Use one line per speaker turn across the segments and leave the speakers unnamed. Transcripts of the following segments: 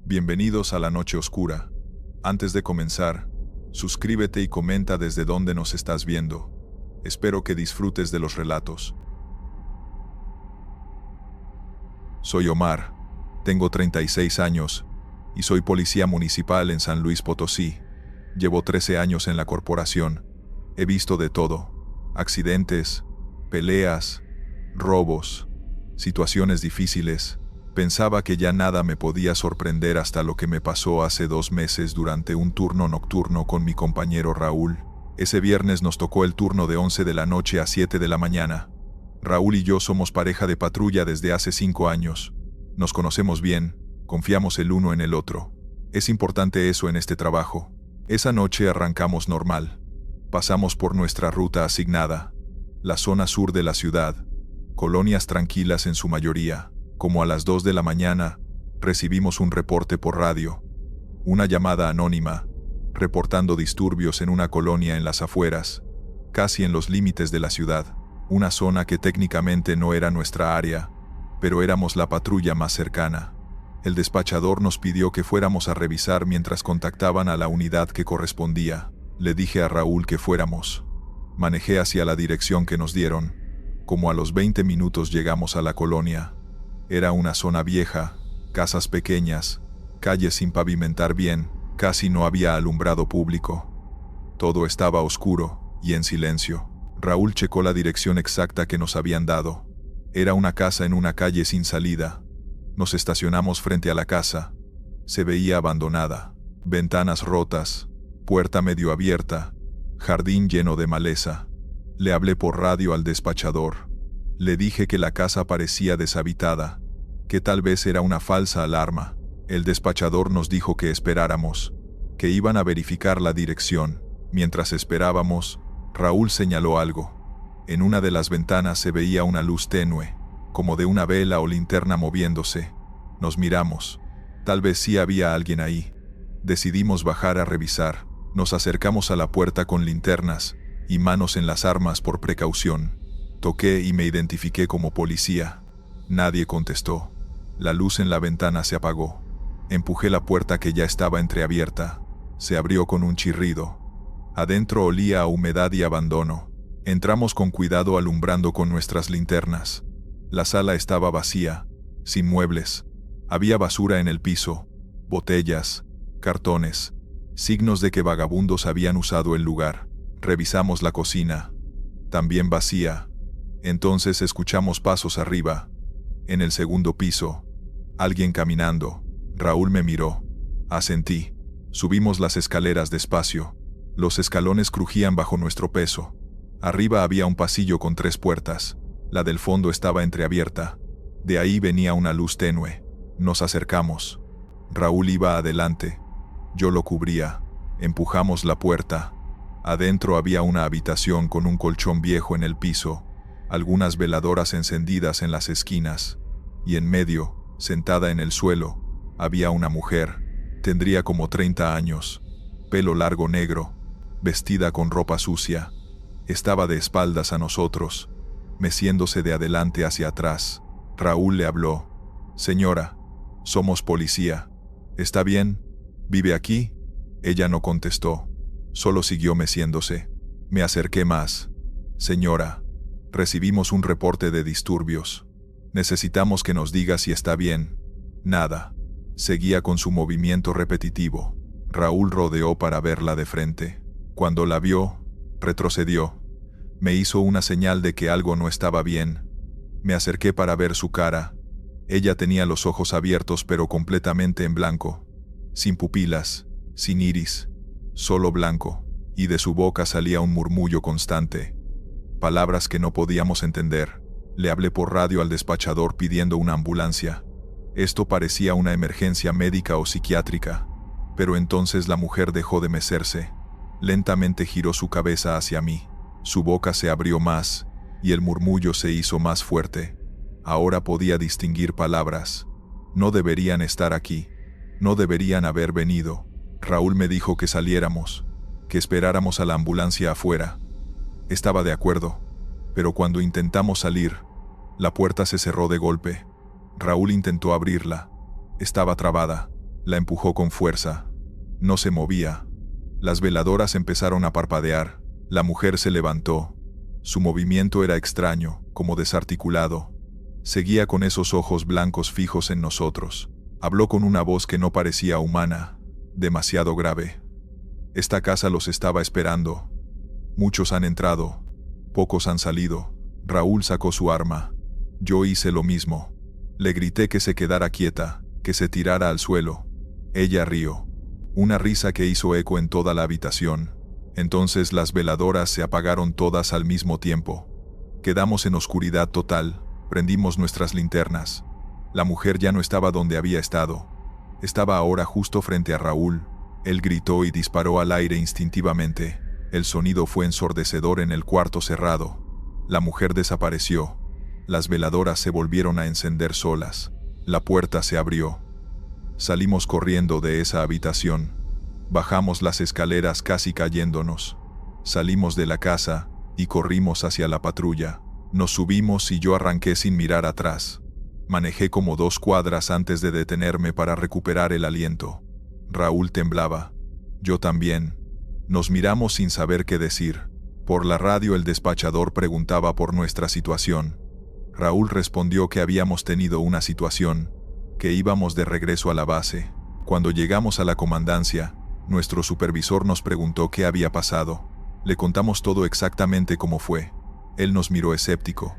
Bienvenidos a la noche oscura. Antes de comenzar, suscríbete y comenta desde dónde nos estás viendo. Espero que disfrutes de los relatos. Soy Omar, tengo 36 años y soy policía municipal en San Luis Potosí. Llevo 13 años en la corporación. He visto de todo: accidentes, peleas, robos, situaciones difíciles. Pensaba que ya nada me podía sorprender hasta lo que me pasó hace 2 meses durante un turno nocturno con mi compañero Raúl. Ese viernes nos tocó el turno de 11 de la noche a 7 de la mañana. Raúl y yo somos pareja de patrulla desde hace 5 años. Nos conocemos bien, confiamos el uno en el otro. Es importante eso en este trabajo. Esa noche arrancamos normal. Pasamos por nuestra ruta asignada, la zona sur de la ciudad, colonias tranquilas en su mayoría. Como a las 2 de la mañana, recibimos un reporte por radio. Una llamada anónima, reportando disturbios en una colonia en las afueras, casi en los límites de la ciudad. Una zona que técnicamente no era nuestra área, pero éramos la patrulla más cercana. El despachador nos pidió que fuéramos a revisar mientras contactaban a la unidad que correspondía. Le dije a Raúl que fuéramos. Manejé hacia la dirección que nos dieron. Como a los 20 minutos llegamos a la colonia. Era una zona vieja, casas pequeñas, calles sin pavimentar bien, casi no había alumbrado público. Todo estaba oscuro y en silencio. Raúl checó la dirección exacta que nos habían dado. Era una casa en una calle sin salida. Nos estacionamos frente a la casa. Se veía abandonada. Ventanas rotas, puerta medio abierta, jardín lleno de maleza. Le hablé por radio al despachador. Le dije que la casa parecía deshabitada, que tal vez era una falsa alarma. El despachador nos dijo que esperáramos, que iban a verificar la dirección. Mientras esperábamos, Raúl señaló algo. En una de las ventanas se veía una luz tenue, como de una vela o linterna moviéndose. Nos miramos. Tal vez sí había alguien ahí. Decidimos bajar a revisar. Nos acercamos a la puerta con linternas y manos en las armas por precaución. Toqué y me identifiqué como policía. Nadie contestó. La luz en la ventana se apagó. Empujé la puerta que ya estaba entreabierta. Se abrió con un chirrido. Adentro olía a humedad y abandono. Entramos con cuidado alumbrando con nuestras linternas. La sala estaba vacía, sin muebles. Había basura en el piso, botellas, cartones, signos de que vagabundos habían usado el lugar. Revisamos la cocina, también vacía. Entonces escuchamos pasos arriba. En el segundo piso, alguien caminando. Raúl me miró. Asentí. Subimos las escaleras despacio. Los escalones crujían bajo nuestro peso. Arriba había un pasillo con 3 puertas. La del fondo estaba entreabierta. De ahí venía una luz tenue. Nos acercamos. Raúl iba adelante. Yo lo cubría. Empujamos la puerta. Adentro había una habitación con un colchón viejo en el piso, algunas veladoras encendidas en las esquinas, y en medio, sentada en el suelo, había una mujer. Tendría como 30 años, pelo largo negro, vestida con ropa sucia. Estaba de espaldas a nosotros, meciéndose de adelante hacia atrás. Raúl le habló. «Señora, somos policía. ¿Está bien? ¿Vive aquí?» Ella no contestó, solo siguió meciéndose. Me acerqué más. «Señora, recibimos un reporte de disturbios. Necesitamos que nos diga si está bien». Nada. Seguía con su movimiento repetitivo. Raúl rodeó para verla de frente. Cuando la vio, retrocedió. Me hizo una señal de que algo no estaba bien. Me acerqué para ver su cara. Ella tenía los ojos abiertos pero completamente en blanco. Sin pupilas, sin iris, solo blanco. Y de su boca salía un murmullo constante. Palabras que no podíamos entender. Le hablé por radio al despachador pidiendo una ambulancia. Esto parecía una emergencia médica o psiquiátrica. Pero entonces la mujer dejó de mecerse. Lentamente giró su cabeza hacia mí. Su boca se abrió más, y el murmullo se hizo más fuerte. Ahora podía distinguir palabras. «No deberían estar aquí. No deberían haber venido». Raúl me dijo que saliéramos, que esperáramos a la ambulancia afuera. Estaba de acuerdo, pero cuando intentamos salir, la puerta se cerró de golpe. Raúl intentó abrirla. Estaba trabada. La empujó con fuerza. No se movía. Las veladoras empezaron a parpadear. La mujer se levantó. Su movimiento era extraño, como desarticulado. Seguía con esos ojos blancos fijos en nosotros. Habló con una voz que no parecía humana, demasiado grave. Esta casa los estaba esperando. Muchos han entrado, pocos han salido. Raúl sacó su arma. Yo hice lo mismo. Le grité que se quedara quieta, que se tirara al suelo. Ella rió. Una risa que hizo eco en toda la habitación. Entonces las veladoras se apagaron todas al mismo tiempo. Quedamos en oscuridad total. Prendimos nuestras linternas. La mujer ya no estaba donde había estado. Estaba ahora justo frente a Raúl. Él gritó y disparó al aire instintivamente. El sonido fue ensordecedor en el cuarto cerrado. La mujer desapareció. Las veladoras se volvieron a encender solas. La puerta se abrió. Salimos corriendo de esa habitación. Bajamos las escaleras casi cayéndonos. Salimos de la casa y corrimos hacia la patrulla. Nos subimos y yo arranqué sin mirar atrás. Manejé como 2 cuadras antes de detenerme para recuperar el aliento. Raúl temblaba. Yo también. Nos miramos sin saber qué decir. Por la radio el despachador preguntaba por nuestra situación. Raúl respondió que habíamos tenido una situación, que íbamos de regreso a la base. Cuando llegamos a la comandancia, nuestro supervisor nos preguntó qué había pasado. Le contamos todo exactamente como fue. Él nos miró escéptico.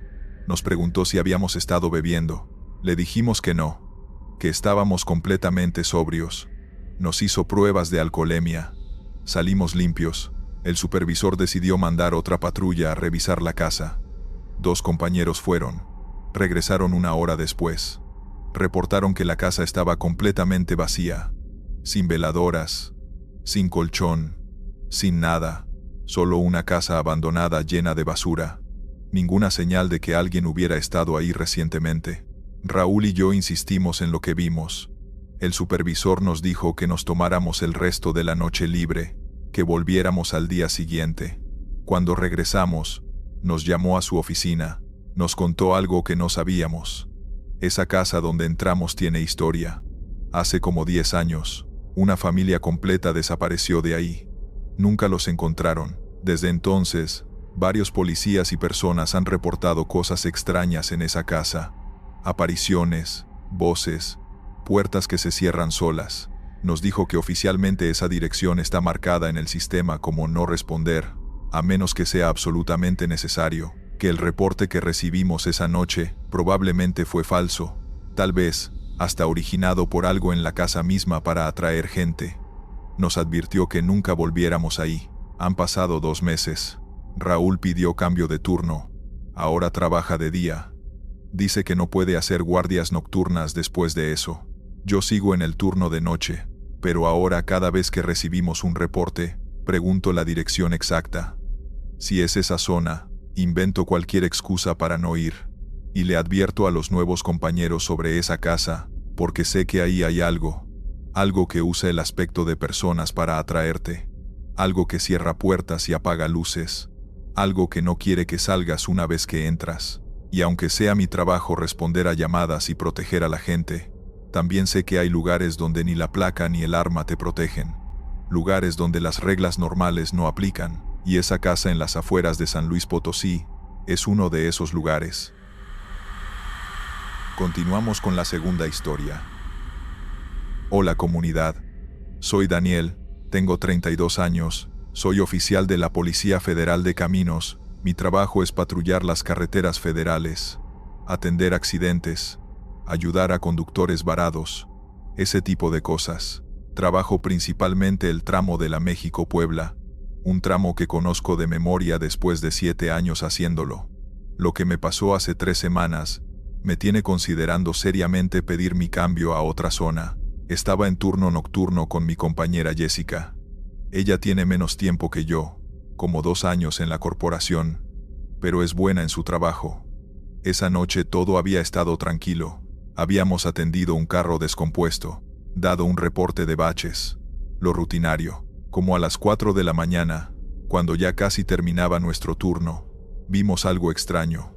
Nos preguntó si habíamos estado bebiendo. Le dijimos que no, que estábamos completamente sobrios. Nos hizo pruebas de alcoholemia. Salimos limpios. El supervisor decidió mandar otra patrulla a revisar la casa. 2 compañeros fueron. Regresaron 1 hora después. Reportaron que la casa estaba completamente vacía. Sin veladoras, sin colchón, sin nada. Solo una casa abandonada llena de basura. Ninguna señal de que alguien hubiera estado ahí recientemente. Raúl y yo insistimos en lo que vimos. El supervisor nos dijo que nos tomáramos el resto de la noche libre, que volviéramos al día siguiente. Cuando regresamos, nos llamó a su oficina, nos contó algo que no sabíamos. Esa casa donde entramos tiene historia. Hace como 10 años, una familia completa desapareció de ahí. Nunca los encontraron. Desde entonces, varios policías y personas han reportado cosas extrañas en esa casa. Apariciones, voces, puertas que se cierran solas. Nos dijo que oficialmente esa dirección está marcada en el sistema como no responder, a menos que sea absolutamente necesario, que el reporte que recibimos esa noche probablemente fue falso, tal vez hasta originado por algo en la casa misma para atraer gente. Nos advirtió que nunca volviéramos ahí. Han pasado 2 meses. Raúl pidió cambio de turno. Ahora trabaja de día. Dice que no puede hacer guardias nocturnas después de eso. Yo sigo en el turno de noche, pero ahora cada vez que recibimos un reporte, pregunto la dirección exacta. Si es esa zona, invento cualquier excusa para no ir, y le advierto a los nuevos compañeros sobre esa casa, porque sé que ahí hay algo que usa el aspecto de personas para atraerte, algo que cierra puertas y apaga luces, algo que no quiere que salgas una vez que entras. Y aunque sea mi trabajo responder a llamadas y proteger a la gente, también sé que hay lugares donde ni la placa ni el arma te protegen. Lugares donde las reglas normales no aplican, y esa casa en las afueras de San Luis Potosí es uno de esos lugares. Continuamos con la segunda historia. Hola comunidad. Soy Daniel, tengo 32 años, soy oficial de la Policía Federal de Caminos. Mi trabajo es patrullar las carreteras federales, atender accidentes, ayudar a conductores varados, ese tipo de cosas. Trabajo principalmente el tramo de la México-Puebla, un tramo que conozco de memoria después de 7 años haciéndolo. Lo que me pasó hace 3 semanas me tiene considerando seriamente pedir mi cambio a otra zona. Estaba en turno nocturno con mi compañera Jessica. Ella tiene menos tiempo que yo, como 2 años en la corporación, pero es buena en su trabajo. Esa noche todo había estado tranquilo. Habíamos atendido un carro descompuesto, dado un reporte de baches, lo rutinario. Como a las 4 de la mañana, cuando ya casi terminaba nuestro turno, vimos algo extraño.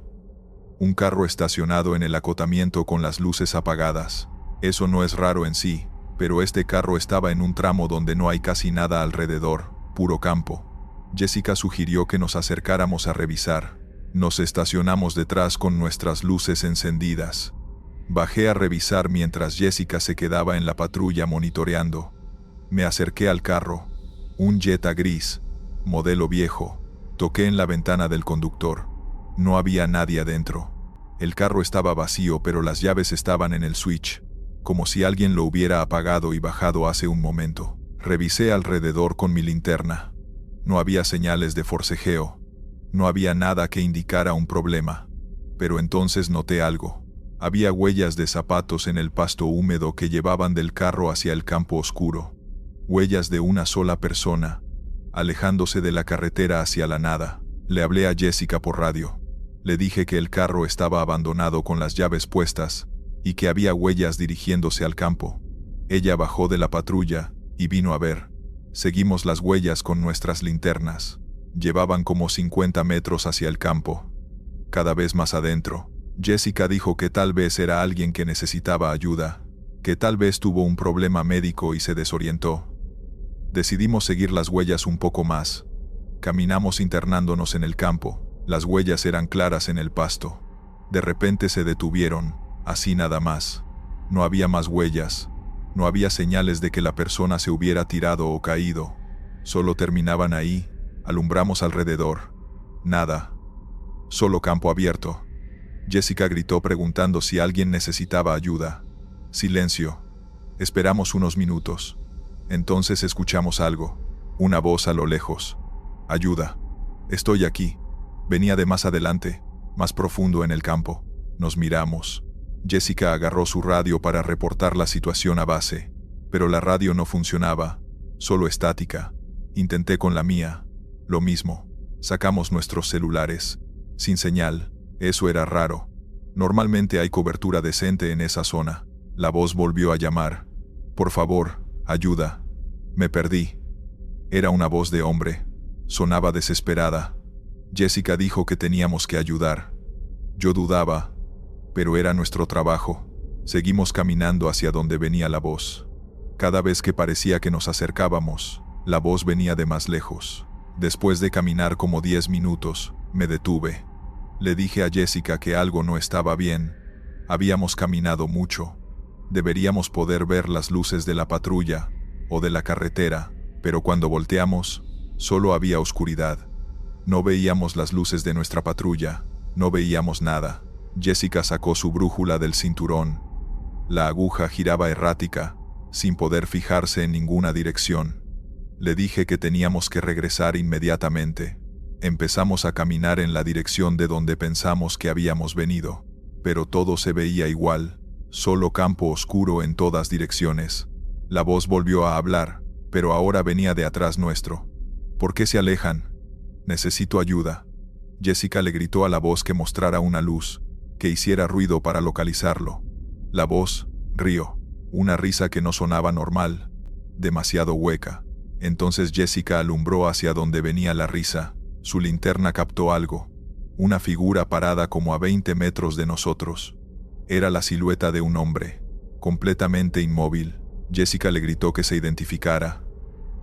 Un carro estacionado en el acotamiento con las luces apagadas. Eso no es raro en sí, pero este carro estaba en un tramo donde no hay casi nada alrededor, puro campo. Jessica sugirió que nos acercáramos a revisar. Nos estacionamos detrás con nuestras luces encendidas. Bajé a revisar mientras Jessica se quedaba en la patrulla monitoreando. Me acerqué al carro, un Jetta gris, modelo viejo. Toqué en la ventana del conductor. No había nadie adentro. El carro estaba vacío, pero las llaves estaban en el switch, como si alguien lo hubiera apagado y bajado hace un momento. Revisé alrededor con mi linterna. No había señales de forcejeo. No había nada que indicara un problema. Pero entonces noté algo. Había huellas de zapatos en el pasto húmedo que llevaban del carro hacia el campo oscuro. Huellas de una sola persona, alejándose de la carretera hacia la nada. Le hablé a Jessica por radio. Le dije que el carro estaba abandonado con las llaves puestas y que había huellas dirigiéndose al campo. Ella bajó de la patrulla y vino a ver. Seguimos las huellas con nuestras linternas. Llevaban como 50 metros hacia el campo. Cada vez más adentro. Jessica dijo que tal vez era alguien que necesitaba ayuda, que tal vez tuvo un problema médico y se desorientó. Decidimos seguir las huellas un poco más. Caminamos internándonos en el campo. Las huellas eran claras en el pasto. De repente se detuvieron, así nada más. No había más huellas. No había señales de que la persona se hubiera tirado o caído. Solo terminaban ahí. Alumbramos alrededor. Nada. Solo campo abierto. Jessica gritó preguntando si alguien necesitaba ayuda. Silencio. Esperamos unos minutos. Entonces escuchamos algo. Una voz a lo lejos. Ayuda. Estoy aquí. Venía de más adelante, más profundo en el campo. Nos miramos. Jessica agarró su radio para reportar la situación a base, pero la radio no funcionaba, solo estática. Intenté con la mía. Lo mismo. Sacamos nuestros celulares. Sin señal. Eso era raro. Normalmente hay cobertura decente en esa zona. La voz volvió a llamar. Por favor, ayuda. Me perdí. Era una voz de hombre. Sonaba desesperada. Jessica dijo que teníamos que ayudar. Yo dudaba, pero era nuestro trabajo. Seguimos caminando hacia donde venía la voz. Cada vez que parecía que nos acercábamos, la voz venía de más lejos. Después de caminar como 10 minutos, me detuve. Le dije a Jessica que algo no estaba bien. Habíamos caminado mucho. Deberíamos poder ver las luces de la patrulla o de la carretera, pero cuando volteamos, solo había oscuridad. No veíamos las luces de nuestra patrulla, no veíamos nada. Jessica sacó su brújula del cinturón. La aguja giraba errática, sin poder fijarse en ninguna dirección. Le dije que teníamos que regresar inmediatamente. Empezamos a caminar en la dirección de donde pensamos que habíamos venido, pero todo se veía igual, solo campo oscuro en todas direcciones. La voz volvió a hablar, pero ahora venía de atrás nuestro. ¿Por qué se alejan? Necesito ayuda. Jessica le gritó a la voz que mostrara una luz, que hiciera ruido para localizarlo. La voz rió, una risa que no sonaba normal, demasiado hueca. Entonces Jessica alumbró hacia donde venía la risa. Su linterna captó algo, una figura parada como a 20 metros de nosotros. Era la silueta de un hombre, completamente inmóvil. Jessica le gritó que se identificara.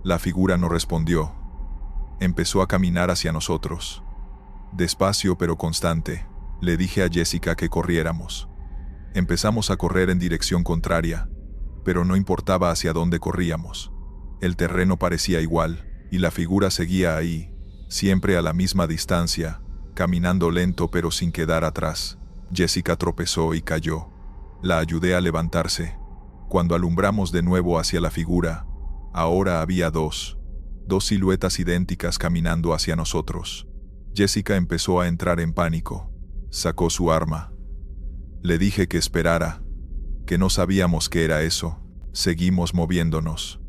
La figura no respondió. Empezó a caminar hacia nosotros. Despacio pero constante. Le dije a Jessica que corriéramos. Empezamos a correr en dirección contraria, pero no importaba hacia dónde corríamos. El terreno parecía igual, y la figura seguía ahí, siempre a la misma distancia, caminando lento pero sin quedar atrás. Jessica tropezó y cayó. La ayudé a levantarse. Cuando alumbramos de nuevo hacia la figura, ahora había dos siluetas idénticas caminando hacia nosotros. Jessica empezó a entrar en pánico. Sacó su arma. Le dije que esperara, que no sabíamos qué era eso. Seguimos moviéndonos.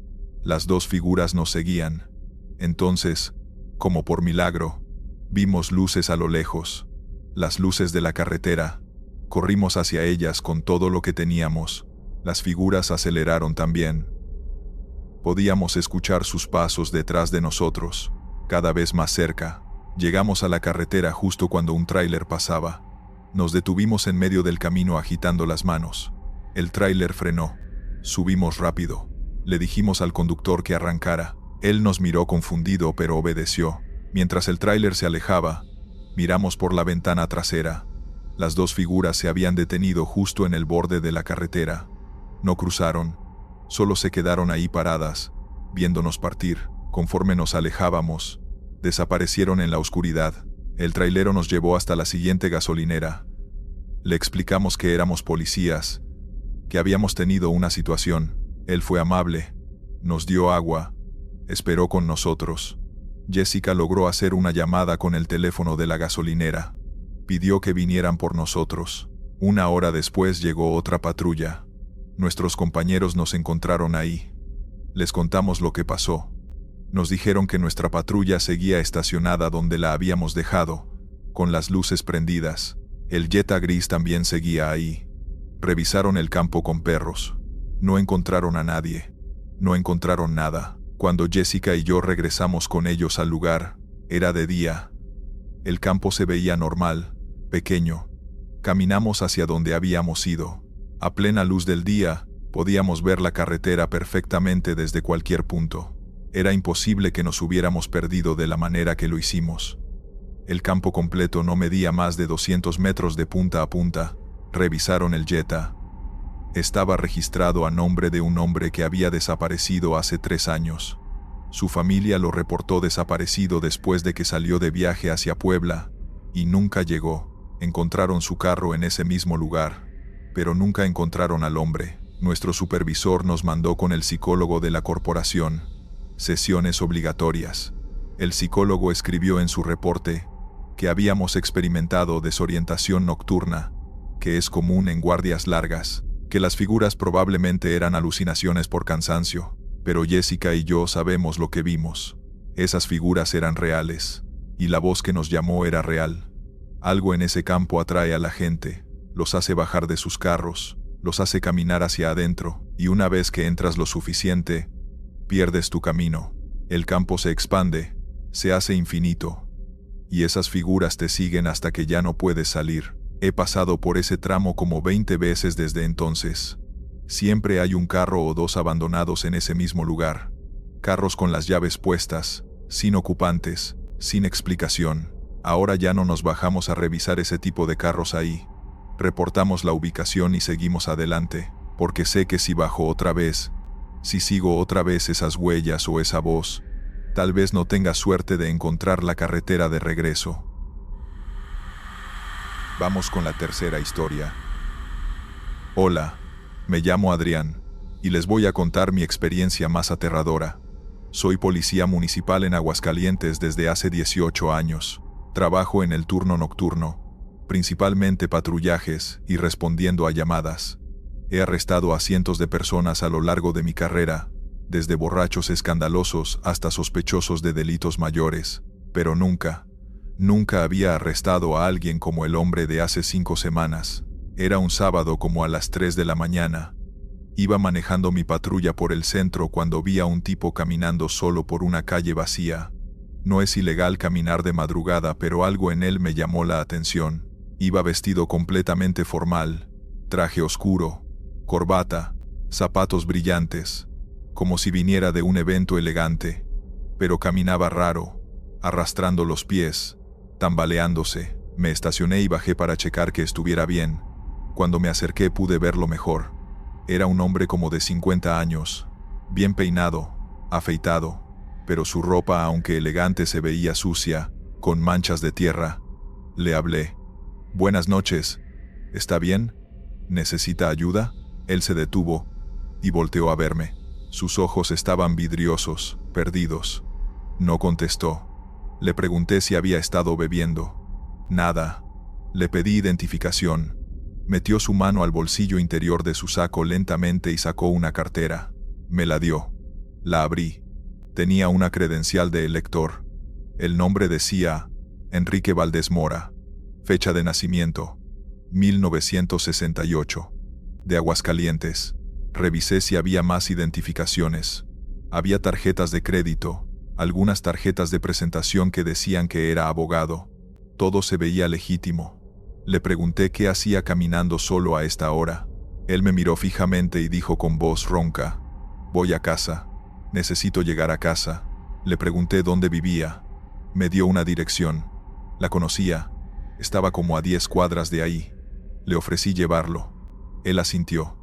Las dos figuras nos seguían. Entonces, como por milagro, vimos luces a lo lejos, las luces de la carretera. Corrimos hacia ellas con todo lo que teníamos. Las figuras aceleraron también. Podíamos escuchar sus pasos detrás de nosotros, cada vez más cerca. Llegamos a la carretera justo cuando un tráiler pasaba. Nos detuvimos en medio del camino agitando las manos. El tráiler frenó. Subimos rápido. Le dijimos al conductor que arrancara. Él nos miró confundido pero obedeció. Mientras el tráiler se alejaba, miramos por la ventana trasera. Las dos figuras se habían detenido justo en el borde de la carretera. No cruzaron, solo se quedaron ahí paradas, viéndonos partir. Conforme nos alejábamos, desaparecieron en la oscuridad. El trailero nos llevó hasta la siguiente gasolinera. Le explicamos que éramos policías, que habíamos tenido una situación. Él fue amable, nos dio agua, esperó con nosotros. Jessica logró hacer una llamada con el teléfono de la gasolinera. Pidió que vinieran por nosotros. 1 hora después llegó otra patrulla. Nuestros compañeros nos encontraron ahí. Les contamos lo que pasó. Nos dijeron que nuestra patrulla seguía estacionada donde la habíamos dejado, con las luces prendidas. El Jetta gris también seguía ahí. Revisaron el campo con perros. No encontraron a nadie. No encontraron nada. Cuando Jessica y yo regresamos con ellos al lugar, era de día. El campo se veía normal, pequeño. Caminamos hacia donde habíamos ido. A plena luz del día, podíamos ver la carretera perfectamente desde cualquier punto. Era imposible que nos hubiéramos perdido de la manera que lo hicimos. El campo completo no medía más de 200 metros de punta a punta. Revisaron el Jetta. Estaba registrado a nombre de un hombre que había desaparecido hace 3 años. Su familia lo reportó desaparecido después de que salió de viaje hacia Puebla, y nunca llegó. Encontraron su carro en ese mismo lugar, pero nunca encontraron al hombre. Nuestro supervisor nos mandó con el psicólogo de la corporación. Sesiones obligatorias. El psicólogo escribió en su reporte que habíamos experimentado desorientación nocturna, que es común en guardias largas, que las figuras probablemente eran alucinaciones por cansancio, pero Jessica y yo sabemos lo que vimos. Esas figuras eran reales, y la voz que nos llamó era real. Algo en ese campo atrae a la gente, los hace bajar de sus carros, los hace caminar hacia adentro, y una vez que entras lo suficiente, pierdes tu camino. El campo se expande, se hace infinito, y esas figuras te siguen hasta que ya no puedes salir. He pasado por ese tramo como 20 veces desde entonces. Siempre hay un carro o 2 abandonados en ese mismo lugar. Carros con las llaves puestas, sin ocupantes, sin explicación. Ahora ya no nos bajamos a revisar ese tipo de carros ahí. Reportamos la ubicación y seguimos adelante, porque sé que si bajo otra vez, si sigo otra vez esas huellas o esa voz, tal vez no tenga suerte de encontrar la carretera de regreso. Vamos con la tercera historia. Hola, me llamo Adrián, y les voy a contar mi experiencia más aterradora. Soy policía municipal en Aguascalientes desde hace 18 años. Trabajo en el turno nocturno, principalmente patrullajes y respondiendo a llamadas. He arrestado a cientos de personas a lo largo de mi carrera, desde borrachos escandalosos hasta sospechosos de delitos mayores, pero nunca había arrestado a alguien como el hombre de hace 5 semanas. Era un sábado como a las 3 de la mañana. Iba manejando mi patrulla por el centro cuando vi a un tipo caminando solo por una calle vacía. No es ilegal caminar de madrugada, pero algo en él me llamó la atención. Iba vestido completamente formal, traje oscuro, corbata, zapatos brillantes, como si viniera de un evento elegante, pero caminaba raro, arrastrando los pies, tambaleándose. Me estacioné y bajé para checar que estuviera bien. Cuando me acerqué pude verlo mejor. Era un hombre como de 50 años, bien peinado, afeitado, pero su ropa, aunque elegante, se veía sucia, con manchas de tierra. Le hablé. «Buenas noches. ¿Está bien? ¿Necesita ayuda?» Él se detuvo y volteó a verme. Sus ojos estaban vidriosos, perdidos. No contestó. Le pregunté si había estado bebiendo. Nada. Le pedí identificación. Metió su mano al bolsillo interior de su saco lentamente y sacó una cartera. Me la dio. La abrí. Tenía una credencial de elector. El nombre decía Enrique Valdés Mora. Fecha de nacimiento 1968. De Aguascalientes. Revisé si había más identificaciones. Había tarjetas de crédito, algunas tarjetas de presentación que decían que era abogado. Todo se veía legítimo. Le pregunté qué hacía caminando solo a esta hora. Él me miró fijamente y dijo con voz ronca: «Voy a casa. Necesito llegar a casa». Le pregunté dónde vivía. Me dio una dirección. La conocía. Estaba como a 10 cuadras de ahí. Le ofrecí llevarlo. Él asintió.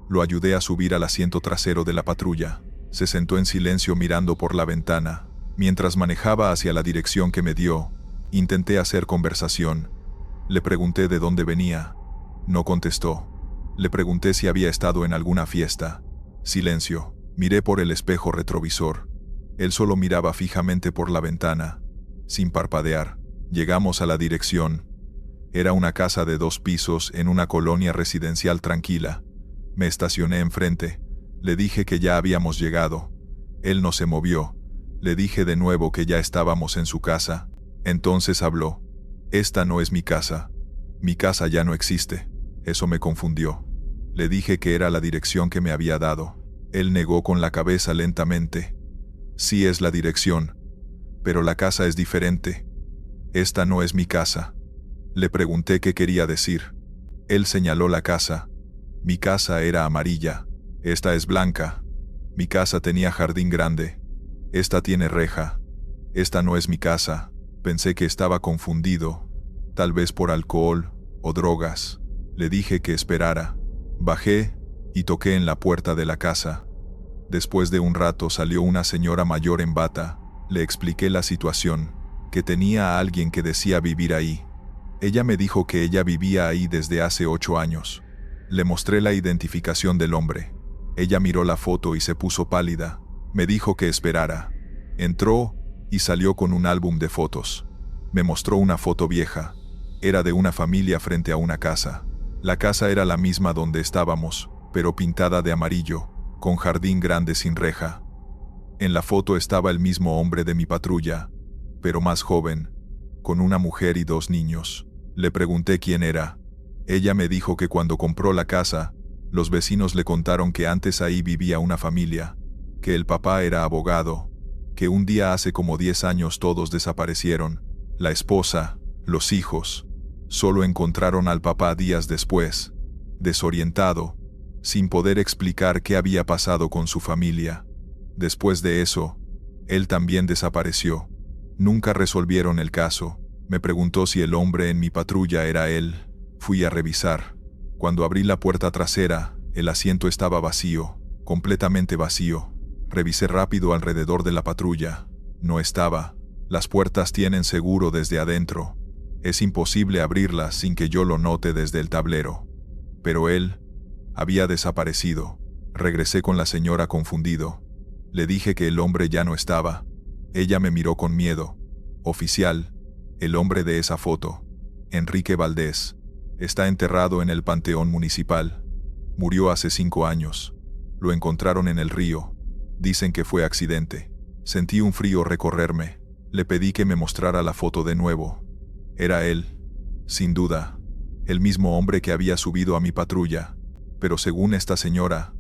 Lo ayudé a subir al asiento trasero de la patrulla. Se sentó en silencio mirando por la ventana. Mientras manejaba hacia la dirección que me dio, intenté hacer conversación. Le pregunté de dónde venía. No contestó. Le pregunté si había estado en alguna fiesta. Silencio. Miré por el espejo retrovisor. Él solo miraba fijamente por la ventana, sin parpadear. Llegamos a la dirección. Era una casa de 2 pisos en una colonia residencial tranquila. Me estacioné enfrente. Le dije que ya habíamos llegado. Él no se movió. Le dije de nuevo que ya estábamos en su casa. Entonces habló. «Esta no es mi casa. Mi casa ya no existe». Eso me confundió. Le dije que era la dirección que me había dado. Él negó con la cabeza lentamente. «Sí es la dirección, pero la casa es diferente. Esta no es mi casa». Le pregunté qué quería decir. Él señaló la casa. «Mi casa era amarilla. Esta es blanca. Mi casa tenía jardín grande. Esta tiene reja. Esta no es mi casa». Pensé que estaba confundido, tal vez por alcohol o drogas. Le dije que esperara. Bajé y toqué en la puerta de la casa. Después de un rato salió una señora mayor en bata. Le expliqué la situación, que tenía a alguien que decía vivir ahí. Ella me dijo que ella vivía ahí desde hace 8 años. Le mostré la identificación del hombre. Ella miró la foto y se puso pálida. Me dijo que esperara. Entró y salió con un álbum de fotos. Me mostró una foto vieja. Era de una familia frente a una casa. La casa era la misma donde estábamos, pero pintada de amarillo, con jardín grande sin reja. En la foto estaba el mismo hombre de mi patrulla, pero más joven, con una mujer y 2 niños. Le pregunté quién era. Ella me dijo que cuando compró la casa, los vecinos le contaron que antes ahí vivía una familia, que el papá era abogado, que un día hace como 10 años todos desaparecieron, la esposa, los hijos. Solo encontraron al papá días después, desorientado, sin poder explicar qué había pasado con su familia. Después de eso, él también desapareció. Nunca resolvieron el caso. Me preguntó si el hombre en mi patrulla era él. Fui a revisar. Cuando abrí la puerta trasera, el asiento estaba vacío, completamente vacío. Revisé rápido alrededor de la patrulla. No estaba. Las puertas tienen seguro desde adentro. Es imposible abrirlas sin que yo lo note desde el tablero. Pero él había desaparecido. Regresé con la señora confundido. Le dije que el hombre ya no estaba. Ella me miró con miedo. «Oficial, el hombre de esa foto, Enrique Valdés, está enterrado en el Panteón Municipal. Murió hace 5 años. Lo encontraron en el río. Dicen que fue accidente». Sentí un frío recorrerme. Le pedí que me mostrara la foto de nuevo. Era él, sin duda, el mismo hombre que había subido a mi patrulla, pero según esta señora,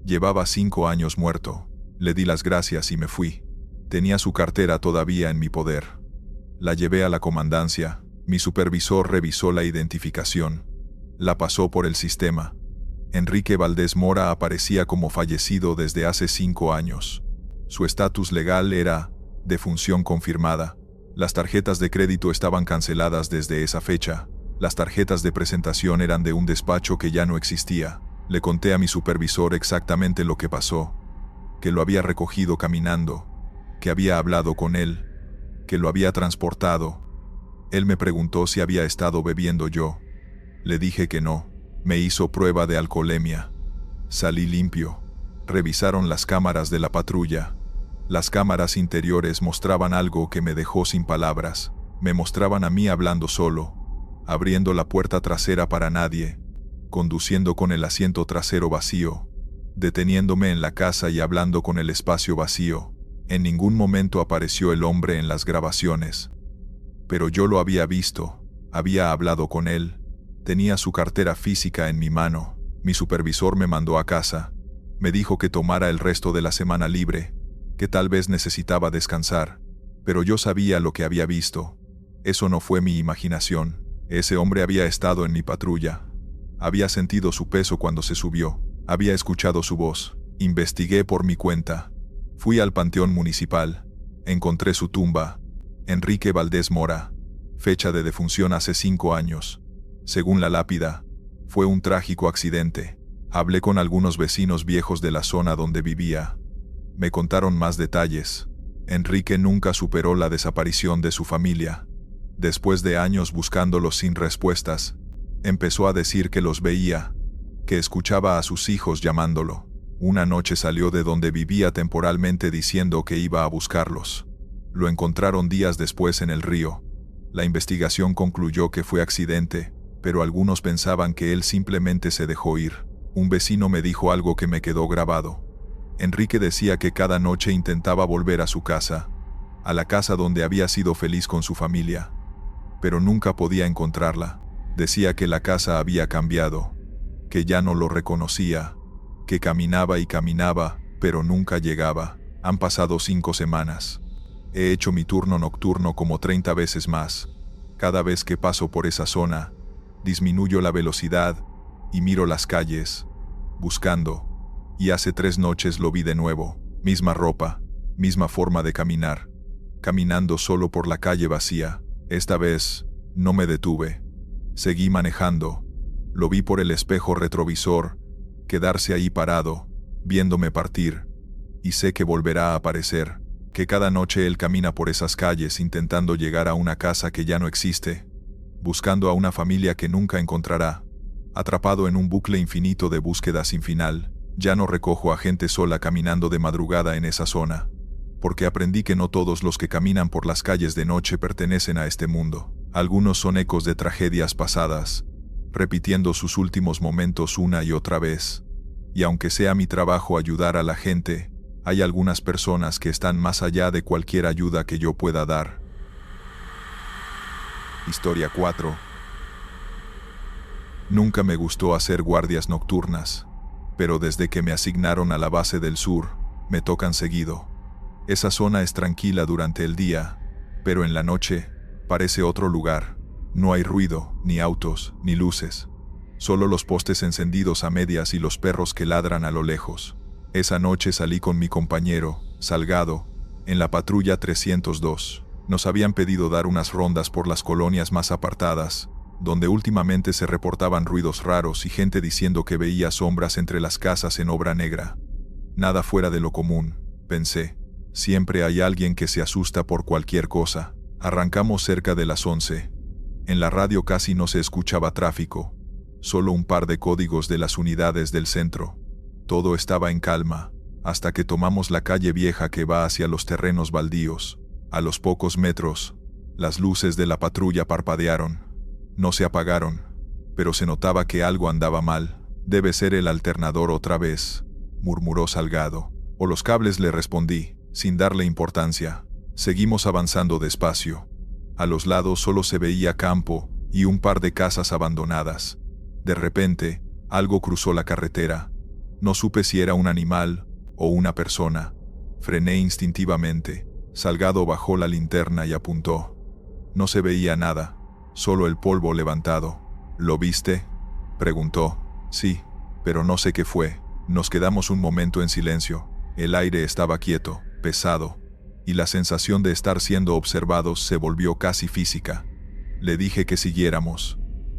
llevaba 5 años muerto. Le di las gracias y me fui. Tenía su cartera todavía en mi poder. La llevé a la comandancia. Mi supervisor revisó la identificación. La pasó por el sistema. Enrique Valdés Mora aparecía como fallecido desde hace 5 años. Su estatus legal era defunción confirmada. Las tarjetas de crédito estaban canceladas desde esa fecha. Las tarjetas de presentación eran de un despacho que ya no existía. Le conté a mi supervisor exactamente lo que pasó, que lo había recogido caminando, que había hablado con él, que lo había transportado. Él me preguntó si había estado bebiendo yo. Le dije que no. Me hizo prueba de alcoholemia. Salí limpio. Revisaron las cámaras de la patrulla. Las cámaras interiores mostraban algo que me dejó sin palabras. Me mostraban a mí hablando solo, abriendo la puerta trasera para nadie, conduciendo con el asiento trasero vacío, deteniéndome en la casa y hablando con el espacio vacío. En ningún momento apareció el hombre en las grabaciones. Pero yo lo había visto, había hablado con él, tenía su cartera física en mi mano. Mi supervisor me mandó a casa. Me dijo que tomara el resto de la semana libre, que tal vez necesitaba descansar, pero yo sabía lo que había visto. Eso no fue mi imaginación. Ese hombre había estado en mi patrulla. Había sentido su peso cuando se subió. Había escuchado su voz. Investigué por mi cuenta. Fui al Panteón Municipal. Encontré su tumba. Enrique Valdés Mora. Fecha de defunción hace 5 años. Según la lápida, fue un trágico accidente. Hablé con algunos vecinos viejos de la zona donde vivía. Me contaron más detalles. Enrique nunca superó la desaparición de su familia. Después de años buscándolos sin respuestas, empezó a decir que los veía, que escuchaba a sus hijos llamándolo. Una noche salió de donde vivía temporalmente diciendo que iba a buscarlos. Lo encontraron días después en el río. La investigación concluyó que fue accidente, pero algunos pensaban que él simplemente se dejó ir. Un vecino me dijo algo que me quedó grabado. Enrique decía que cada noche intentaba volver a su casa, a la casa donde había sido feliz con su familia, pero nunca podía encontrarla. Decía que la casa había cambiado, que ya no lo reconocía, que caminaba y caminaba, pero nunca llegaba. Han pasado 5 semanas. He hecho mi turno nocturno como 30 veces más. Cada vez que paso por esa zona, disminuyo la velocidad y miro las calles, buscando. Y hace 3 noches lo vi de nuevo. Misma ropa, misma forma de caminar. Caminando solo por la calle vacía. Esta vez, no me detuve. Seguí manejando. Lo vi por el espejo retrovisor, quedarse ahí parado, viéndome partir. Y sé que volverá a aparecer, que cada noche él camina por esas calles intentando llegar a una casa que ya no existe, buscando a una familia que nunca encontrará, atrapado en un bucle infinito de búsqueda sin final. Ya no recojo a gente sola caminando de madrugada en esa zona, porque aprendí que no todos los que caminan por las calles de noche pertenecen a este mundo. Algunos son ecos de tragedias pasadas, repitiendo sus últimos momentos una y otra vez. Y aunque sea mi trabajo ayudar a la gente, hay algunas personas que están más allá de cualquier ayuda que yo pueda dar. Historia 4. Nunca me gustó hacer guardias nocturnas, pero desde que me asignaron a la base del sur, me tocan seguido. Esa zona es tranquila durante el día, pero en la noche, parece otro lugar. No hay ruido, ni autos, ni luces. Solo los postes encendidos a medias y los perros que ladran a lo lejos. Esa noche salí con mi compañero, Salgado, en la patrulla 302. Nos habían pedido dar unas rondas por las colonias más apartadas, donde últimamente se reportaban ruidos raros y gente diciendo que veía sombras entre las casas en obra negra. Nada fuera de lo común, pensé. Siempre hay alguien que se asusta por cualquier cosa. Arrancamos cerca de las 11. En la radio casi no se escuchaba tráfico, solo un par de códigos de las unidades del centro. Todo estaba en calma, hasta que tomamos la calle vieja que va hacia los terrenos baldíos. A los pocos metros, las luces de la patrulla parpadearon. No se apagaron, pero se notaba que algo andaba mal. Debe ser el alternador otra vez, murmuró Salgado. O los cables, le respondí, sin darle importancia. Seguimos avanzando despacio. A los lados solo se veía campo y un par de casas abandonadas. De repente, algo cruzó la carretera. No supe si era un animal o una persona. Frené instintivamente. Salgado bajó la linterna y apuntó. No se veía nada, solo el polvo levantado. ¿Lo viste?, preguntó. Sí, pero no sé qué fue. Nos quedamos un momento en silencio. El aire estaba quieto, pesado, y la sensación de estar siendo observados se volvió casi física. Le dije que siguiéramos,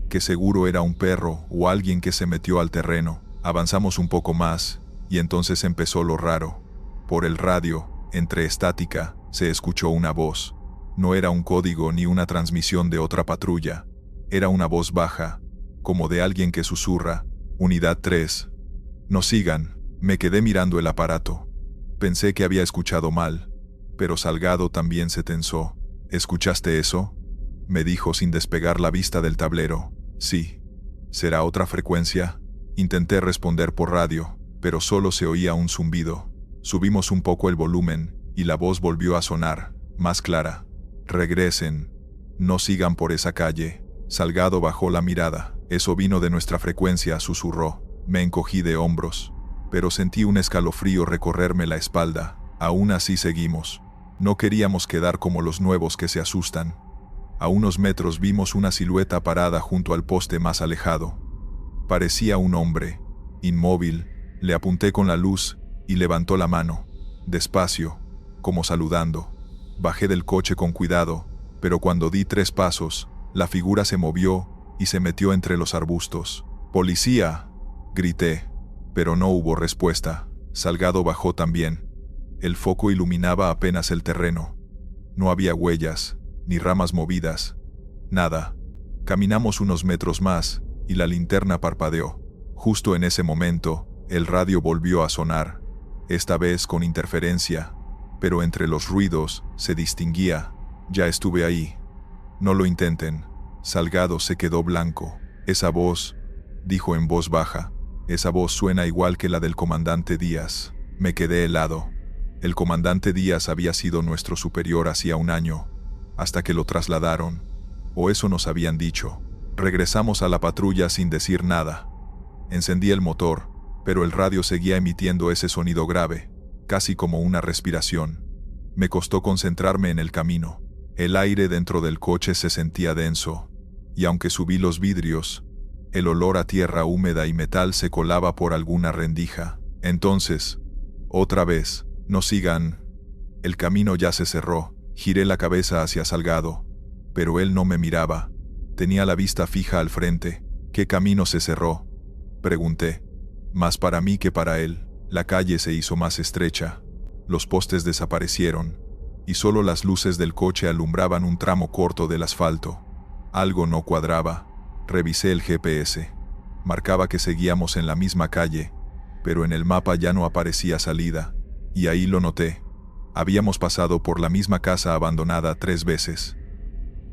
que seguro era un perro o alguien que se metió al terreno. Avanzamos un poco más, y entonces empezó lo raro. Por el radio, entre estática, se escuchó una voz. No era un código ni una transmisión de otra patrulla. Era una voz baja, como de alguien que susurra. Unidad 3. No sigan. Me quedé mirando el aparato. Pensé que había escuchado mal, pero Salgado también se tensó. ¿Escuchaste eso?, me dijo sin despegar la vista del tablero. Sí. ¿Será otra frecuencia? Intenté responder por radio, pero solo se oía un zumbido. Subimos un poco el volumen, y la voz volvió a sonar, más clara. Regresen. No sigan por esa calle. Salgado bajó la mirada. Eso vino de nuestra frecuencia, susurró. Me encogí de hombros, pero sentí un escalofrío recorrerme la espalda. Aún así seguimos. No queríamos quedar como los nuevos que se asustan. A unos metros vimos una silueta parada junto al poste más alejado. Parecía un hombre, inmóvil. Le apunté con la luz y levantó la mano, despacio, como saludando. Bajé del coche con cuidado, pero cuando di 3 pasos, la figura se movió y se metió entre los arbustos. «¡Policía!», grité, pero no hubo respuesta. Salgado bajó también. El foco iluminaba apenas el terreno. No había huellas, ni ramas movidas, nada. Caminamos unos metros más y la linterna parpadeó. Justo en ese momento, el radio volvió a sonar, esta vez con interferencia, pero entre los ruidos se distinguía: «Ya estuve ahí. No lo intenten». Salgado se quedó blanco. «Esa voz», dijo en voz baja, «esa voz suena igual que la del comandante Díaz». Me quedé helado. El comandante Díaz había sido nuestro superior hacía 1 año, hasta que lo trasladaron, o eso nos habían dicho. Regresamos a la patrulla sin decir nada. Encendí el motor, pero el radio seguía emitiendo ese sonido grave, casi como una respiración. Me costó concentrarme en el camino. El aire dentro del coche se sentía denso, y aunque subí los vidrios, el olor a tierra húmeda y metal se colaba por alguna rendija. Entonces, otra vez, «No sigan». El camino ya se cerró. Giré la cabeza hacia Salgado, pero él no me miraba. Tenía la vista fija al frente. «¿Qué camino se cerró?», pregunté. Más para mí que para él. La calle se hizo más estrecha. Los postes desaparecieron, y solo las luces del coche alumbraban un tramo corto del asfalto. Algo no cuadraba. Revisé el GPS. Marcaba que seguíamos en la misma calle, pero en el mapa ya no aparecía salida, y ahí lo noté. Habíamos pasado por la misma casa abandonada 3 veces.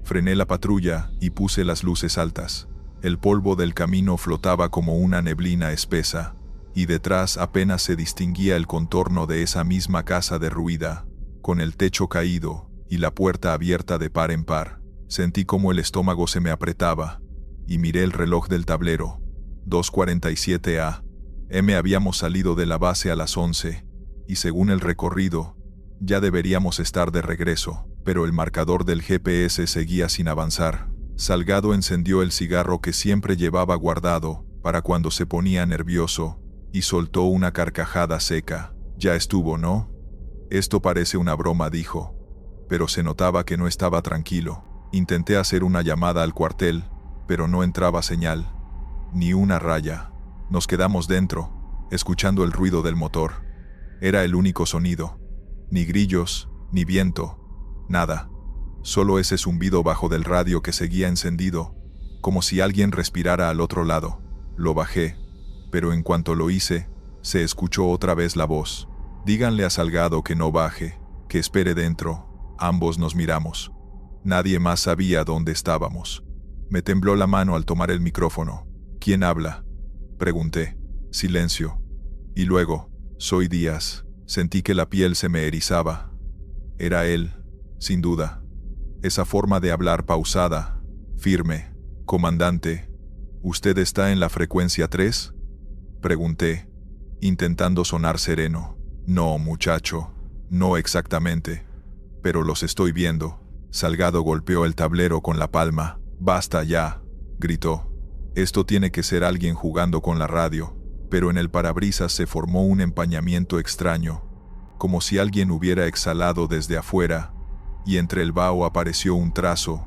Frené la patrulla y puse las luces altas. El polvo del camino flotaba como una neblina espesa, y detrás apenas se distinguía el contorno de esa misma casa derruida, con el techo caído y la puerta abierta de par en par. Sentí como el estómago se me apretaba, y miré el reloj del tablero. 2:47 a.m. Habíamos salido de la base a las 11, y según el recorrido, ya deberíamos estar de regreso, pero el marcador del GPS seguía sin avanzar. Salgado encendió el cigarro que siempre llevaba guardado para cuando se ponía nervioso, y soltó una carcajada seca. «Ya estuvo, ¿no? Esto parece una broma», dijo, pero se notaba que no estaba tranquilo. Intenté hacer una llamada al cuartel, pero no entraba señal, ni una raya. Nos quedamos dentro, escuchando el ruido del motor. Era el único sonido. Ni grillos, ni viento, nada. Solo ese zumbido bajo del radio que seguía encendido, como si alguien respirara al otro lado. Lo bajé, pero en cuanto lo hice, se escuchó otra vez la voz. «Díganle a Salgado que no baje, que espere dentro». Ambos nos miramos. Nadie más sabía dónde estábamos. Me tembló la mano al tomar el micrófono. «¿Quién habla?», pregunté. Silencio. Y luego, «Soy Díaz». Sentí que la piel se me erizaba. Era él, sin duda. Esa forma de hablar pausada, firme. «Comandante, ¿usted está en la frecuencia 3? Pregunté, intentando sonar sereno. «No, muchacho, no exactamente. Pero los estoy viendo». Salgado golpeó el tablero con la palma. «Basta ya», gritó. «Esto tiene que ser alguien jugando con la radio». Pero en el parabrisas se formó un empañamiento extraño, como si alguien hubiera exhalado desde afuera, y entre el vaho apareció un trazo,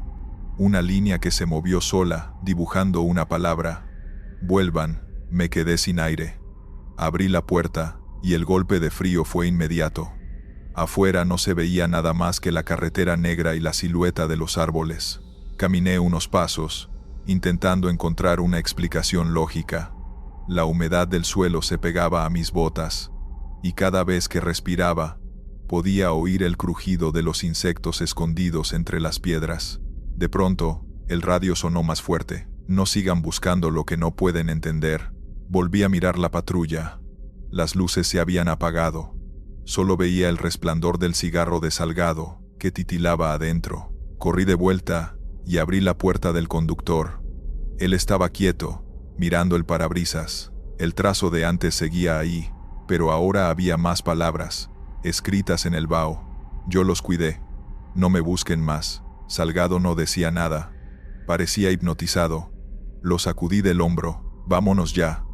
una línea que se movió sola, dibujando una palabra. «Vuelvan». Me quedé sin aire. Abrí la puerta, y el golpe de frío fue inmediato. Afuera no se veía nada más que la carretera negra y la silueta de los árboles. Caminé unos pasos, intentando encontrar una explicación lógica. La humedad del suelo se pegaba a mis botas, y cada vez que respiraba, podía oír el crujido de los insectos escondidos entre las piedras. De pronto, el radio sonó más fuerte. «No sigan buscando lo que no pueden entender». Volví a mirar la patrulla. Las luces se habían apagado. Solo veía el resplandor del cigarro de Salgado, que titilaba adentro. Corrí de vuelta y abrí la puerta del conductor. Él estaba quieto, mirando el parabrisas. El trazo de antes seguía ahí, pero ahora había más palabras, escritas en el vaho. Yo los cuidé. «No me busquen más». Salgado no decía nada. Parecía hipnotizado. Lo sacudí del hombro. Vámonos ya,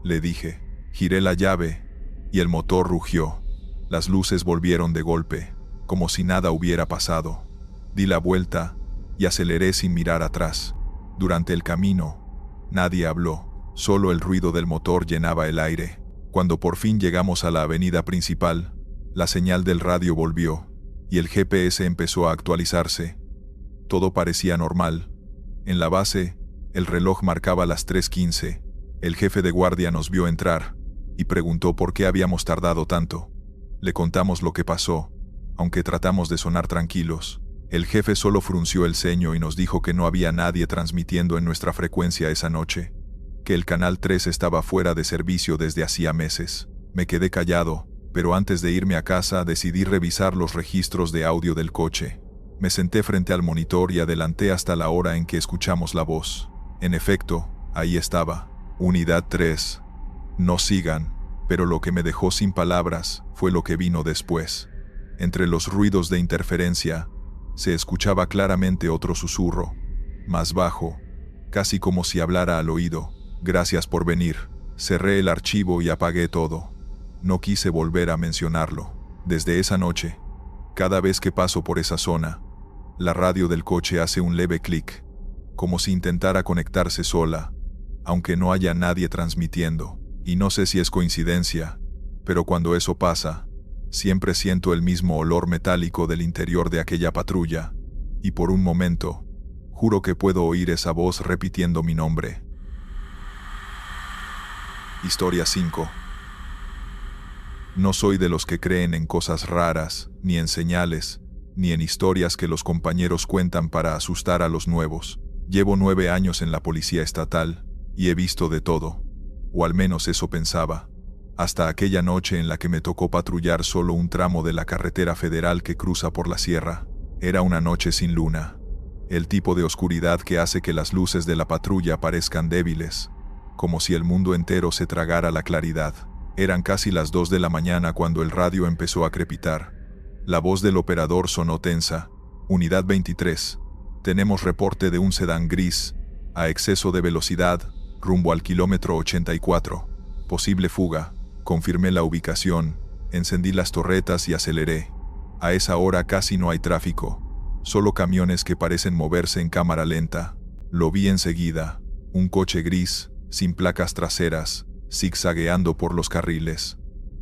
le dije. Giré la llave y el motor rugió. Las luces volvieron de golpe, como si nada hubiera pasado. Di la vuelta y aceleré sin mirar atrás. Durante el camino, nadie habló, solo el ruido del motor llenaba el aire. Cuando por fin llegamos a la avenida principal, la señal del radio volvió y el GPS empezó a actualizarse. Todo parecía normal. En la base, el reloj marcaba las 3:15. El jefe de guardia nos vio entrar y preguntó por qué habíamos tardado tanto. Le contamos lo que pasó, aunque tratamos de sonar tranquilos. El jefe solo frunció el ceño y nos dijo que no había nadie transmitiendo en nuestra frecuencia esa noche, que el Canal 3 estaba fuera de servicio desde hacía meses. Me quedé callado, pero antes de irme a casa decidí revisar los registros de audio del coche. Me senté frente al monitor y adelanté hasta la hora en que escuchamos la voz. En efecto, ahí estaba. Unidad 3. No sigan, pero lo que me dejó sin palabras fue lo que vino después. Entre los ruidos de interferencia, se escuchaba claramente otro susurro, más bajo, casi como si hablara al oído. Gracias por venir. Cerré el archivo y apagué todo. No quise volver a mencionarlo. Desde esa noche, cada vez que paso por esa zona, la radio del coche hace un leve clic, como si intentara conectarse sola, aunque no haya nadie transmitiendo. Y no sé si es coincidencia, pero cuando eso pasa, siempre siento el mismo olor metálico del interior de aquella patrulla, y por un momento, juro que puedo oír esa voz repitiendo mi nombre. Historia 5. No soy de los que creen en cosas raras, ni en señales, ni en historias que los compañeros cuentan para asustar a los nuevos. Llevo 9 años en la policía estatal, y he visto de todo, o al menos eso pensaba, hasta aquella noche en la que me tocó patrullar solo un tramo de la carretera federal que cruza por la sierra. Era una noche sin luna, el tipo de oscuridad que hace que las luces de la patrulla parezcan débiles, como si el mundo entero se tragara la claridad. Eran casi las 2 de la mañana cuando el radio empezó a crepitar. La voz del operador sonó tensa. Unidad 23. Tenemos reporte de un sedán gris, a exceso de velocidad, rumbo al kilómetro 84. Posible fuga. Confirmé la ubicación, encendí las torretas y aceleré. A esa hora casi no hay tráfico, solo camiones que parecen moverse en cámara lenta. Lo vi enseguida, un coche gris, sin placas traseras, zigzagueando por los carriles.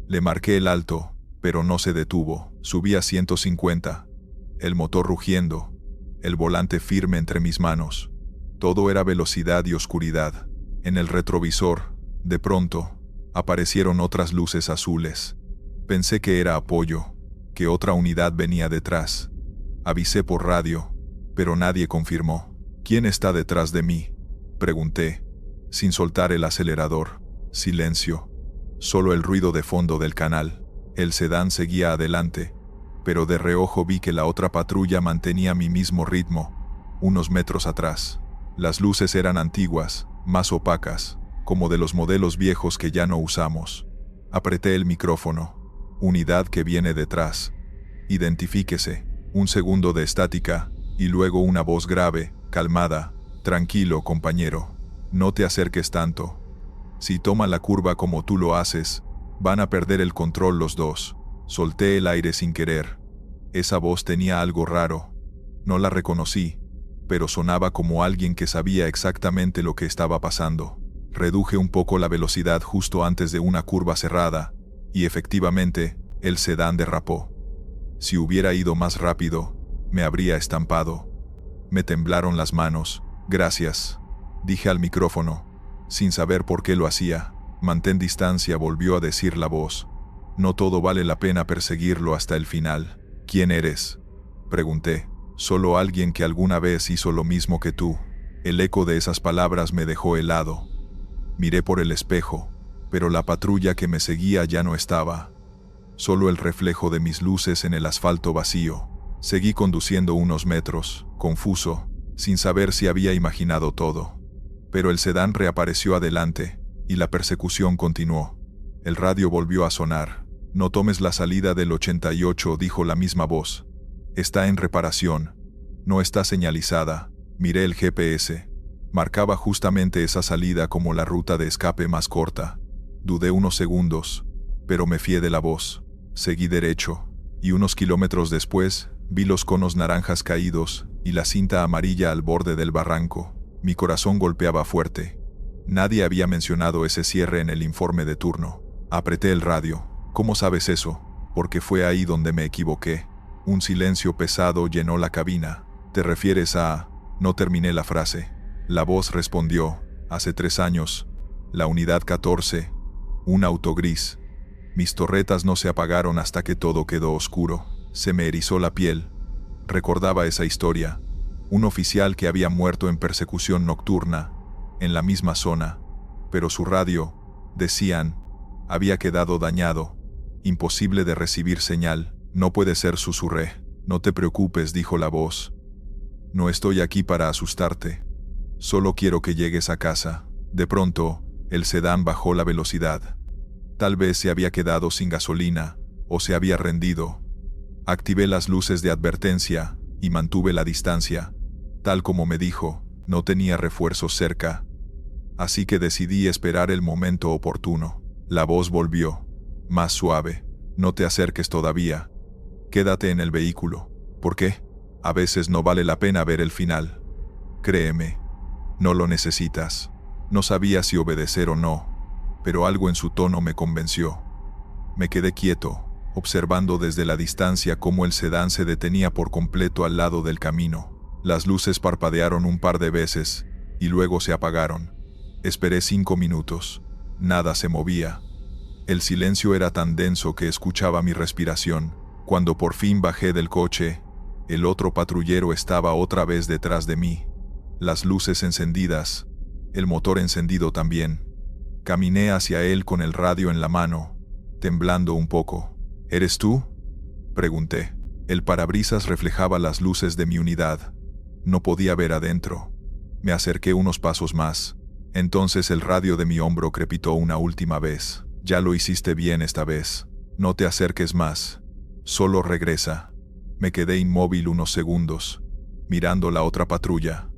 Le marqué el alto, pero no se detuvo. Subí a 150, el motor rugiendo, el volante firme entre mis manos. Todo era velocidad y oscuridad. En el retrovisor, de pronto, aparecieron otras luces azules. Pensé que era apoyo, que otra unidad venía detrás. Avisé por radio, pero nadie confirmó. ¿Quién está detrás de mí?, pregunté, sin soltar el acelerador. Silencio. Solo el ruido de fondo del canal. El sedán seguía adelante, pero de reojo vi que la otra patrulla mantenía mi mismo ritmo, unos metros atrás. Las luces eran antiguas, más opacas, como de los modelos viejos que ya no usamos. Apreté el micrófono. Unidad que viene detrás. Identifíquese. Un segundo de estática, y luego una voz grave, calmada. Tranquilo, compañero. No te acerques tanto. Si toma la curva como tú lo haces, van a perder el control los dos. Solté el aire sin querer. Esa voz tenía algo raro. No la reconocí, pero sonaba como alguien que sabía exactamente lo que estaba pasando. Reduje un poco la velocidad justo antes de una curva cerrada, y efectivamente, el sedán derrapó. Si hubiera ido más rápido, me habría estampado. Me temblaron las manos. Gracias, dije al micrófono, sin saber por qué lo hacía. Mantén distancia, volvió a decir la voz. No todo vale la pena perseguirlo hasta el final. ¿Quién eres?, pregunté. Solo alguien que alguna vez hizo lo mismo que tú. El eco de esas palabras me dejó helado. Miré por el espejo, pero la patrulla que me seguía ya no estaba. Solo el reflejo de mis luces en el asfalto vacío. Seguí conduciendo unos metros, confuso, sin saber si había imaginado todo. Pero el sedán reapareció adelante, y la persecución continuó. El radio volvió a sonar. No tomes la salida del 88, dijo la misma voz. Está en reparación. No está señalizada. Miré el GPS. Marcaba justamente esa salida como la ruta de escape más corta. Dudé unos segundos, pero me fié de la voz. Seguí derecho, y unos kilómetros después, vi los conos naranjas caídos y la cinta amarilla al borde del barranco. Mi corazón golpeaba fuerte. Nadie había mencionado ese cierre en el informe de turno. Apreté el radio. ¿Cómo sabes eso? Porque fue ahí donde me equivoqué. Un silencio pesado llenó la cabina. ¿Te refieres a...? No terminé la frase. La voz respondió, hace 3 años, la unidad 14, un auto gris. Mis torretas no se apagaron hasta que todo quedó oscuro. Se me erizó la piel. Recordaba esa historia. Un oficial que había muerto en persecución nocturna, en la misma zona, pero su radio, decían, había quedado dañado. Imposible de recibir señal. No puede ser, susurré. No te preocupes, dijo la voz. No estoy aquí para asustarte. Solo quiero que llegues a casa. De pronto, el sedán bajó la velocidad. Tal vez se había quedado sin gasolina, o se había rendido. Activé las luces de advertencia, y mantuve la distancia. Tal como me dijo, no tenía refuerzos cerca. Así que decidí esperar el momento oportuno. La voz volvió, más suave. No te acerques todavía. Quédate en el vehículo. ¿Por qué? A veces no vale la pena ver el final. Créeme. No lo necesitas. No sabía si obedecer o no, pero algo en su tono me convenció. Me quedé quieto, observando desde la distancia cómo el sedán se detenía por completo al lado del camino. Las luces parpadearon un par de veces, y luego se apagaron. Esperé 5 minutos. Nada se movía. El silencio era tan denso que escuchaba mi respiración. Cuando por fin bajé del coche, el otro patrullero estaba otra vez detrás de mí. Las luces encendidas, el motor encendido también. Caminé hacia él con el radio en la mano, temblando un poco. ¿Eres tú?, pregunté. El parabrisas reflejaba las luces de mi unidad. No podía ver adentro. Me acerqué unos pasos más. Entonces el radio de mi hombro crepitó una última vez. Ya lo hiciste bien esta vez. No te acerques más. Solo regresa. Me quedé inmóvil unos segundos, mirando la otra patrulla.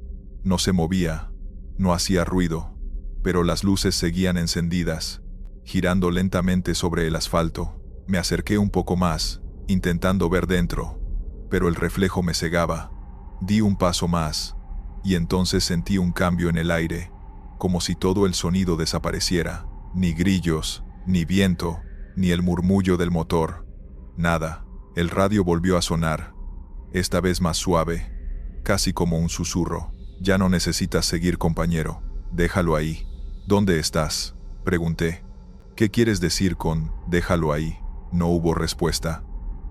No se movía, no hacía ruido, pero las luces seguían encendidas, girando lentamente sobre el asfalto. Me acerqué un poco más, intentando ver dentro, pero el reflejo me cegaba. Di un paso más, y entonces sentí un cambio en el aire, como si todo el sonido desapareciera. Ni grillos, ni viento, ni el murmullo del motor. Nada. El radio volvió a sonar, esta vez más suave, casi como un susurro. Ya no necesitas seguir, compañero. Déjalo ahí. ¿Dónde estás?, pregunté. ¿Qué quieres decir con déjalo ahí? No hubo respuesta.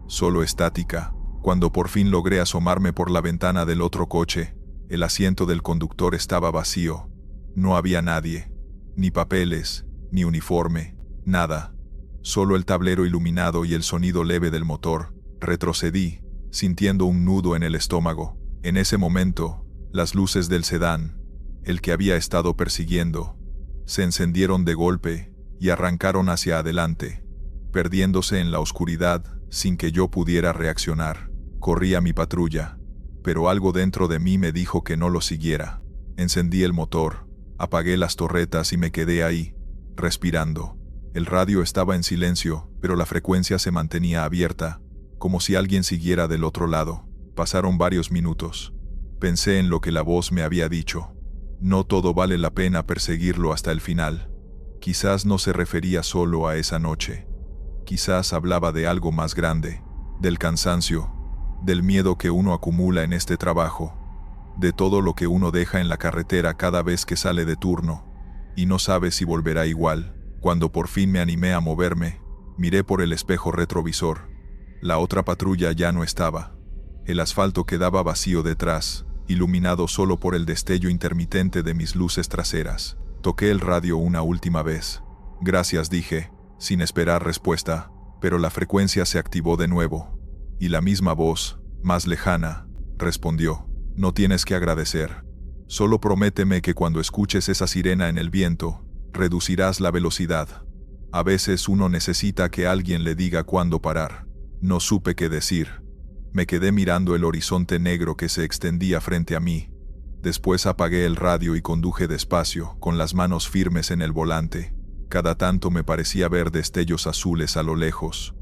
Solo estática. Cuando por fin logré asomarme por la ventana del otro coche, el asiento del conductor estaba vacío. No había nadie. Ni papeles, ni uniforme, nada. Solo el tablero iluminado y el sonido leve del motor. Retrocedí, sintiendo un nudo en el estómago. En ese momento, las luces del sedán, el que había estado persiguiendo, se encendieron de golpe y arrancaron hacia adelante, perdiéndose en la oscuridad sin que yo pudiera reaccionar. Corrí a mi patrulla, pero algo dentro de mí me dijo que no lo siguiera. Encendí el motor, apagué las torretas y me quedé ahí, respirando. El radio estaba en silencio, pero la frecuencia se mantenía abierta, como si alguien siguiera del otro lado. Pasaron varios minutos. Pensé en lo que la voz me había dicho. No todo vale la pena perseguirlo hasta el final. Quizás no se refería solo a esa noche. Quizás hablaba de algo más grande, del cansancio, del miedo que uno acumula en este trabajo, de todo lo que uno deja en la carretera cada vez que sale de turno, y no sabe si volverá igual. Cuando por fin me animé a moverme, miré por el espejo retrovisor. La otra patrulla ya no estaba. El asfalto quedaba vacío detrás, iluminado solo por el destello intermitente de mis luces traseras. Toqué el radio una última vez. Gracias, dije, sin esperar respuesta, pero la frecuencia se activó de nuevo, y la misma voz, más lejana, respondió: no tienes que agradecer. Solo prométeme que cuando escuches esa sirena en el viento, reducirás la velocidad. A veces uno necesita que alguien le diga cuándo parar. No supe qué decir. Me quedé mirando el horizonte negro que se extendía frente a mí. Después apagué el radio y conduje despacio, con las manos firmes en el volante. Cada tanto me parecía ver destellos azules a lo lejos,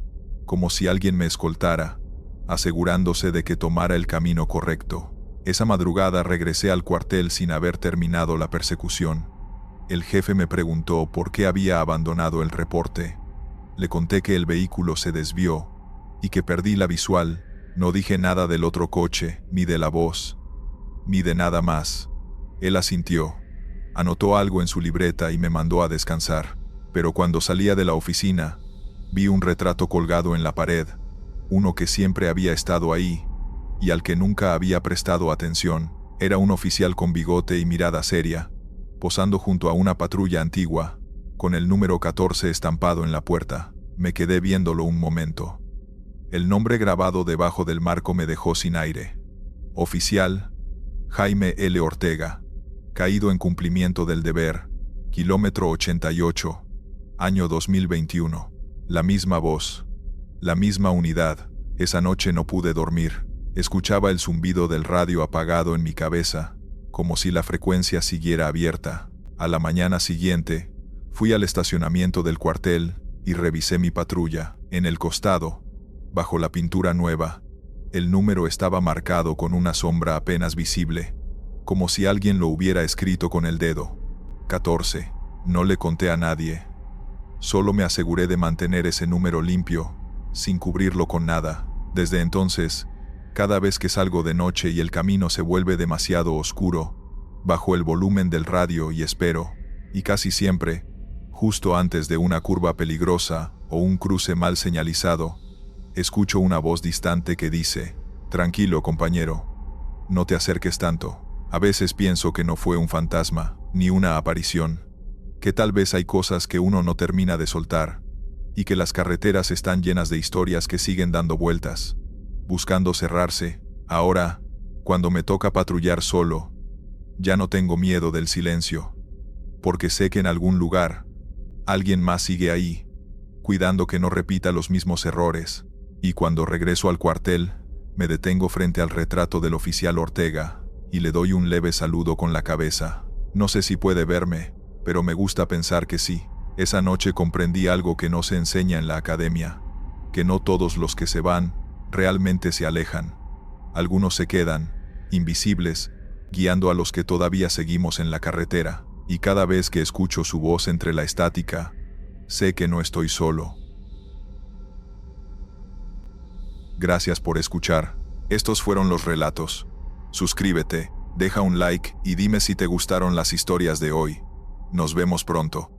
como si alguien me escoltara, asegurándose de que tomara el camino correcto. Esa madrugada regresé al cuartel sin haber terminado la persecución. El jefe me preguntó por qué había abandonado el reporte. Le conté que el vehículo se desvió y que perdí la visual. No dije nada del otro coche, ni de la voz, ni de nada más. Él asintió. Anotó algo en su libreta y me mandó a descansar. Pero cuando salía de la oficina, vi un retrato colgado en la pared, uno que siempre había estado ahí y al que nunca había prestado atención. Era un oficial con bigote y mirada seria, posando junto a una patrulla antigua, con el número 14 estampado en la puerta. Me quedé viéndolo un momento. El nombre grabado debajo del marco me dejó sin aire. Oficial Jaime L. Ortega, caído en cumplimiento del deber, kilómetro 88, año 2021. La misma voz, la misma unidad. Esa noche no pude dormir. Escuchaba el zumbido del radio apagado en mi cabeza, como si la frecuencia siguiera abierta. A la mañana siguiente, fui al estacionamiento del cuartel y revisé mi patrulla. En el costado, bajo la pintura nueva, el número estaba marcado con una sombra apenas visible, como si alguien lo hubiera escrito con el dedo. 14. No le conté a nadie. Solo me aseguré de mantener ese número limpio, sin cubrirlo con nada. Desde entonces, cada vez que salgo de noche y el camino se vuelve demasiado oscuro, bajo el volumen del radio y espero, y casi siempre, justo antes de una curva peligrosa o un cruce mal señalizado, escucho una voz distante que dice: «Tranquilo, compañero, no te acerques tanto». A veces pienso que no fue un fantasma, ni una aparición, que tal vez hay cosas que uno no termina de soltar, y que las carreteras están llenas de historias que siguen dando vueltas, buscando cerrarse. Ahora, cuando me toca patrullar solo, ya no tengo miedo del silencio, porque sé que en algún lugar, alguien más sigue ahí, cuidando que no repita los mismos errores. Y cuando regreso al cuartel, me detengo frente al retrato del oficial Ortega y le doy un leve saludo con la cabeza. No sé si puede verme, pero me gusta pensar que sí. Esa noche comprendí algo que no se enseña en la academia, que no todos los que se van realmente se alejan. Algunos se quedan, invisibles, guiando a los que todavía seguimos en la carretera. Y cada vez que escucho su voz entre la estática, sé que no estoy solo. Gracias por escuchar. Estos fueron los relatos. Suscríbete, deja un like y dime si te gustaron las historias de hoy. Nos vemos pronto.